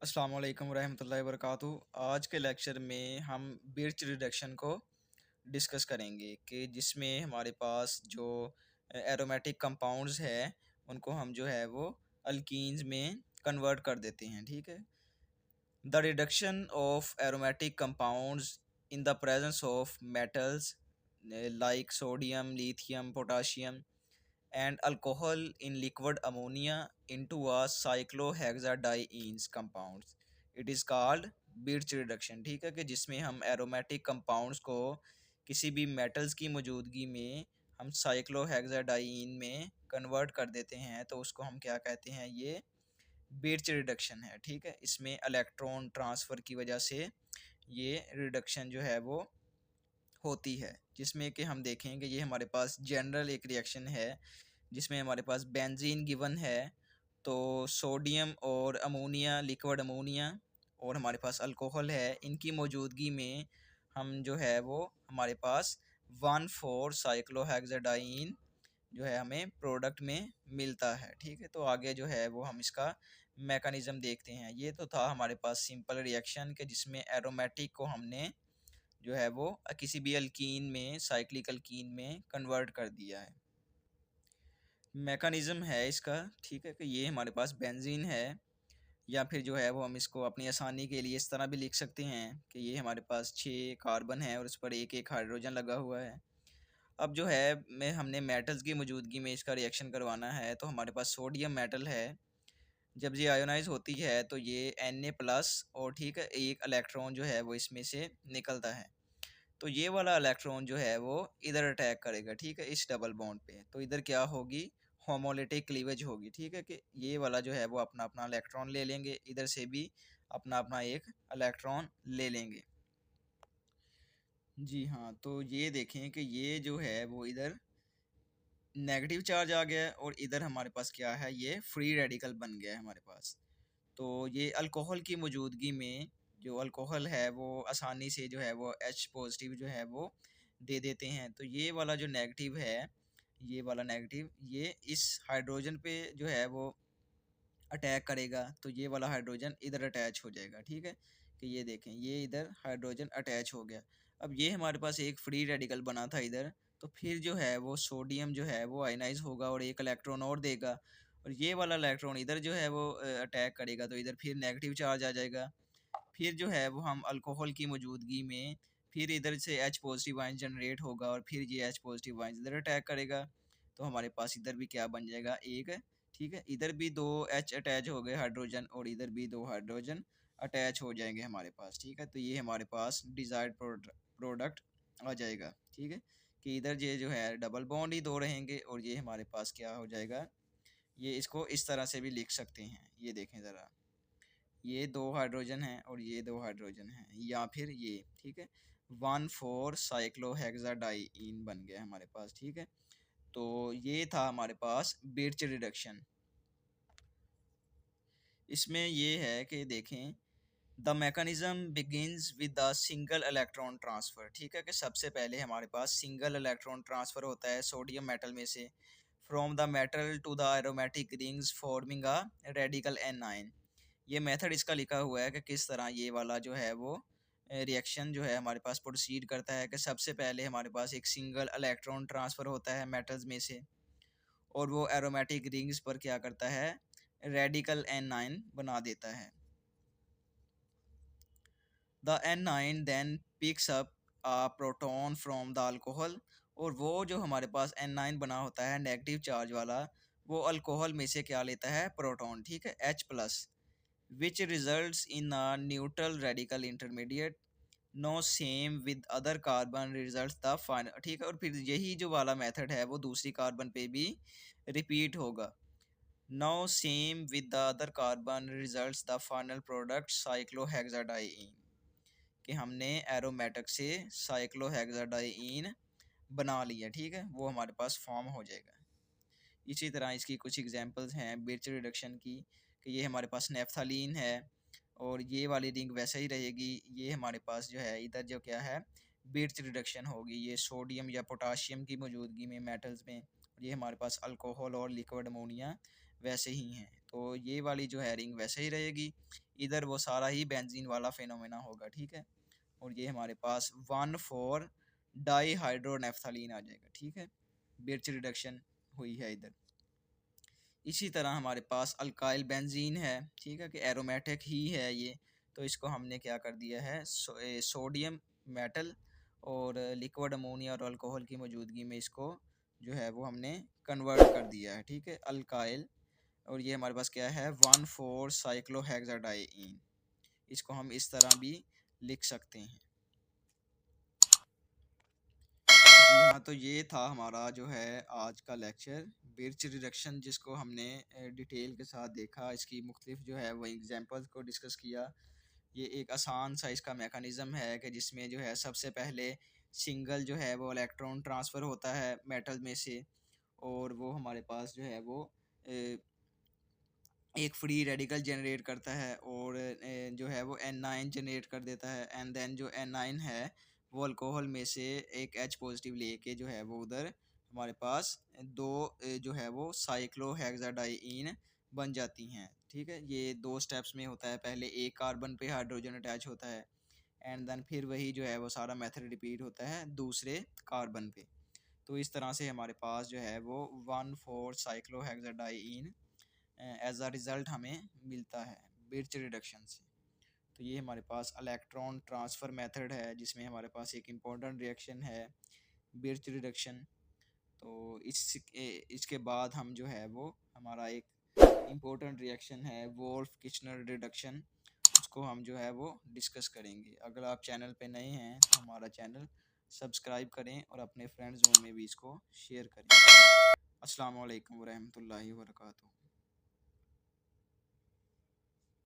अस्सलाम वालेकुम रहमतुल्लाहि व बरकातुहू। आज के लेक्चर में हम बिर्च रिडक्शन को डिस्कस करेंगे कि जिसमें हमारे पास जो एरोमेटिक कंपाउंड्स है उनको हम जो है वो अल्कीन्स में कन्वर्ट कर देते हैं। ठीक है। The reduction of aromatic compounds in the presence of metals like sodium, lithium, potassium and alcohol in liquid ammonia into a cyclohexadienes compounds. It is called Birch reduction। ठीक है, कि जिसमें हम एरोमेटिक कंपाउंड्स को किसी भी मेटल्स की मौजूदगी में हम साइक्लोहेक्साडाइन में कन्वर्ट कर देते हैं, तो उसको हम क्या कहते हैं, ये बिर्च रिडक्शन है। ठीक है। इसमें इलेक्ट्रॉन ट्रांसफ़र की वजह से ये रिडक्शन जो है वो होती है, जिसमें कि हम देखें कि ये हमारे पास जनरल एक रिएक्शन है जिसमें हमारे पास बेंजीन गिवन है, तो सोडियम और अमोनिया, लिक्विड अमोनिया और हमारे पास अल्कोहल है, इनकी मौजूदगी में हम जो है वो हमारे पास 1,4 साइक्लोहेक्साडाइन जो है हमें प्रोडक्ट में मिलता है। ठीक है। तो आगे जो है वो हम इसका मैकेनिज़्म देखते हैं। ये तो था हमारे पास सिंपल रिएक्शन के जिसमें एरोमेटिक को हमने जो है वो किसी भी अल्कीन में, साइक्लिक अल्कीन में कन्वर्ट कर दिया है। मैकेनिज़्म है इसका। ठीक है, कि ये हमारे पास बेंजीन है, या फिर जो है वो हम इसको अपनी आसानी के लिए इस तरह भी लिख सकते हैं कि ये हमारे पास 6 कार्बन है और उस पर एक एक हाइड्रोजन लगा हुआ है। अब जो है मैं हमने मेटल्स की मौजूदगी में इसका रिएक्शन करवाना है, तो हमारे पास सोडियम मेटल है। जब ये आयोनाइज होती है तो ये Na+ और ठीक है एक इलेक्ट्रॉन जो है वो इसमें से निकलता है। तो ये वाला इलेक्ट्रॉन जो है वो इधर अटैक करेगा। ठीक है, इस डबल बॉन्ड पे। तो इधर क्या होगी, होमोलिटिक क्लीवेज होगी। ठीक है, कि ये वाला जो है वो अपना अपना इलेक्ट्रॉन ले लेंगे, इधर से भी अपना अपना एक इलेक्ट्रॉन ले लेंगे। जी हाँ, तो ये देखें कि ये जो है वो इधर नेगेटिव चार्ज आ गया है और इधर हमारे पास क्या है, ये फ्री रेडिकल बन गया है हमारे पास। तो ये अल्कोहल की मौजूदगी में जो अल्कोहल है वो आसानी से जो है वो H+ जो है वो दे देते हैं। तो ये वाला जो नेगेटिव है, ये वाला नेगेटिव ये इस हाइड्रोजन पे जो है वो अटैक करेगा, तो ये वाला हाइड्रोजन इधर अटैच हो जाएगा। ठीक है, कि ये देखें ये इधर हाइड्रोजन अटैच हो गया। अब ये हमारे पास एक फ्री रेडिकल बना था इधर, तो फिर जो है वो सोडियम जो है वो आयनाइज होगा और एक इलेक्ट्रॉन और देगा, और ये वाला इलेक्ट्रॉन इधर जो है वो अटैक करेगा, तो इधर फिर नेगेटिव चार्ज आ जाएगा। फिर जो है वो हम अल्कोहल की मौजूदगी में फिर इधर से H+ आयन जनरेट होगा और फिर ये H+ आयन इधर अटैक करेगा, तो हमारे पास इधर भी क्या बन जाएगा, एक। ठीक है, इधर भी 2 H अटैच हो गए हाइड्रोजन और इधर भी 2 हाइड्रोजन अटैच हो जाएंगे हमारे पास। ठीक है, तो ये हमारे पास डिज़ायर्ड प्रोडक्ट आ जाएगा। ठीक है, कि इधर ये जो है डबल बॉन्ड ही 2 रहेंगे और ये हमारे पास क्या हो जाएगा, ये इसको इस तरह से भी लिख सकते हैं। ये देखें ज़रा, ये 2 हाइड्रोजन हैं और ये 2 हाइड्रोजन हैं, या फिर ये। ठीक है, 1,4 साइक्लोहेक्साडाइन बन गया हमारे पास। ठीक है, तो ये था हमारे पास बिर्च रिडक्शन। इसमें ये है कि देखें, the mechanism begins with the single electron transfer. ठीक है, कि सबसे पहले हमारे पास सिंगल इलेक्ट्रॉन ट्रांसफ़र होता है सोडियम मेटल में से from the metal to the aromatic rings forming a radical N9। ये मेथड इसका लिखा हुआ है कि किस तरह ये वाला जो है वो रिएक्शन जो है हमारे पास प्रोसीड करता है, कि सबसे पहले हमारे पास एक सिंगल इलेक्ट्रॉन ट्रांसफ़र होता है मेटल्स में से और वो एरोमेटिक रिंग्स पर क्या करता है, रेडिकल N9 बना देता है। The N9 then picks up a proton from the alcohol, और वो जो हमारे पास N9 बना होता है नेगेटिव चार्ज वाला, वो अल्कोहल में से क्या लेता है, प्रोटॉन। ठीक है, H+, which results in a neutral radical intermediate। No same with other carbon results the final. ठीक है, और फिर यही जो वाला मेथड है वो दूसरी कार्बन पे भी रिपीट होगा। No same with the other carbon results the final product cyclohexadiene, कि हमने एरोमेटिक से साइक्लोहेक्साडाइन बना लिया। ठीक है, वो हमारे पास फॉर्म हो जाएगा। इसी तरह इसकी कुछ एग्जांपल्स हैं बिर्च रिडक्शन की, कि ये हमारे पास नेफ्थालीन है और ये वाली रिंग वैसे ही रहेगी। ये हमारे पास जो है इधर जो क्या है, बिर्च रिडक्शन होगी, ये सोडियम या पोटाशियम की मौजूदगी में मेटल्स में। ये हमारे पास अल्कोहल और लिक्विड अमोनिया वैसे ही हैं, तो ये वाली जो है रिंग वैसे ही रहेगी। इधर वो सारा ही बेंजीन वाला फेनोमेना होगा, ठीक है। और ये हमारे पास 1,4 डाईहाइड्रोनेफ्थलीन आ जाएगा, ठीक है। बिर्च रिडक्शन हुई है इधर। इसी तरह हमारे पास अल्काइल बेंजीन है, ठीक है, कि एरोमेटिक ही है ये। तो इसको हमने क्या कर दिया है, सोडियम मेटल और लिक्विड अमोनिया और अल्कोहल की मौजूदगी में इसको जो है वो हमने कन्वर्ट कर दिया है, ठीक है, अल्काइल। और ये हमारे पास क्या है, 1,4 साइक्लोहेक्साडाइईन। इसको हम इस तरह भी लिख सकते हैं। जी हाँ, तो ये था हमारा जो है आज का लेक्चर, बिर्च रिडक्शन, जिसको हमने डिटेल के साथ देखा। इसकी मुख्तलिफ जो है वो एग्जांपल्स को डिस्कस किया। ये एक आसान सा इसका मेकनिज़म है कि जिसमें जो है सबसे पहले सिंगल जो है वो इलेक्ट्रॉन ट्रांसफ़र होता है मेटल में से, और वो हमारे पास जो है वो एक फ्री रेडिकल जनरेट करता है, और जो है वो N9 जनरेट कर देता है। एंड देन जो N9 है वो अल्कोहल में से एक H पॉजिटिव लेके जो है वो उधर हमारे पास दो जो है वो साइक्लोहेक्साडाइईन बन जाती हैं, ठीक है। ये 2 स्टेप्स में होता है। पहले एक कार्बन पे हाइड्रोजन अटैच होता है, एंड देन फिर वही जो है वो सारा मेथड रिपीट होता है दूसरे कार्बन पे। तो इस तरह से हमारे पास जो है वो 1,4 साइक्लोहेक्साडाइईन एज अ रिज़ल्ट हमें मिलता है बिर्च रिडक्शन से। तो ये हमारे पास इलेक्ट्रॉन ट्रांसफ़र मेथड है, जिसमें हमारे पास एक इम्पॉर्टेंट रिएक्शन है बिर्च रिडक्शन। तो इसके बाद हम जो है वो हमारा एक इम्पोर्टेंट रिएक्शन है वोल्फ किचनर रिडक्शन, उसको हम जो है वो डिस्कस करेंगे। अगर आप चैनल पे नए हैं तो हमारा चैनल सब्सक्राइब करें और अपने फ्रेंड जोन में भी इसको शेयर करें। अस्सलाम वालेकुम वरहमतुल्लाहि वबरकातुहू।